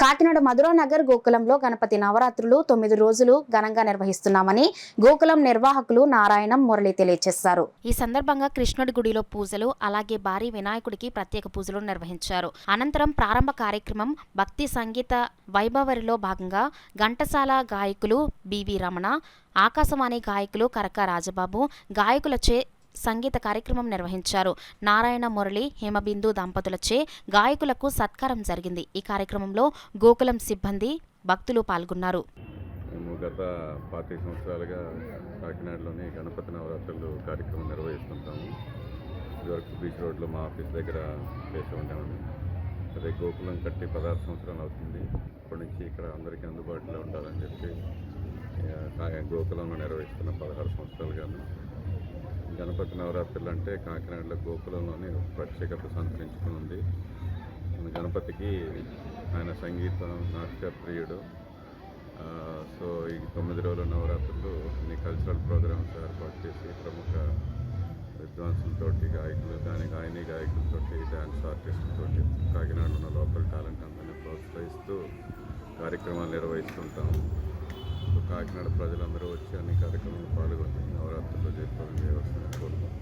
కాకినాడ మధురానగర్ గోకులంలో గణపతి నవరాత్రులు 9 రోజులు ఘనంగా నిర్వహిస్తున్నామని గోకులం నిర్వాహకులు నారాయణం మురళి తెలియజేశారు. ఈ సందర్భంగా కృష్ణుడి గుడిలో పూజలు, అలాగే భారీ వినాయకుడికి ప్రత్యేక పూజలు నిర్వహించారు. అనంతరం ప్రారంభ కార్యక్రమం భక్తి సంగీత వైభవరిలో భాగంగా ఘంటసాల గాయకులు బివి రమణ, ఆకాశవాణి గాయకులు కరక రాజబాబు గాయకులచే సంగీత కార్యక్రమం నిర్వహించారు. నారాయణ మురళి, హేమబిందు దంపతులచే గాయకులకు సత్కారం జరిగింది. ఈ కార్యక్రమంలో గోకులం సిబ్బంది, భక్తులు పాల్గొన్నారు. మేము గత 25 సంవత్సరాలుగా కాకినాడలోని గణపతి నవరాత్రులు కార్యక్రమం నిర్వహిస్తుంటాము. ఇదివరకు బీచ్ రోడ్లో మా ఆఫీస్ దగ్గర చేసి ఉంటామని. అదే గోకులం కట్టి 16 సంవత్సరాలు అవుతుంది. ఇప్పటి నుంచి ఇక్కడ అందరికీ అందుబాటులో ఉండాలని చెప్పి గోకులంలో నిర్వహిస్తున్న 16 సంవత్సరాలుగాను. గణపతి నవరాత్రులు అంటే కాకినాడలో గోకులంలోని ప్రత్యేకత సంతరించుకుని ఉంది. గణపతికి ఆయన సంగీతం, నాట్య ప్రియుడు. సో ఈ 9 రోజుల నవరాత్రులు అన్ని కల్చరల్ ప్రోగ్రామ్స్ ఏర్పాటు చేసి ప్రముఖ విద్వాంసులతోటి, గాయని గాయకులతోటి, డ్యాన్స్ ఆర్టిస్టులతోటి కాకినాడలో ఉన్న లోకల్ టాలెంట్ అందరినీ ప్రోత్సహిస్తూ కార్యక్రమాలు నిర్వహిస్తుంటాము. సో కాకినాడ ప్రజలందరూ వచ్చి అన్ని కార్యక్రమాలు పాల్గొని నవరాత్రుల్లో జయప్రదం చేయవలసింది కోరుకుంటున్నాం.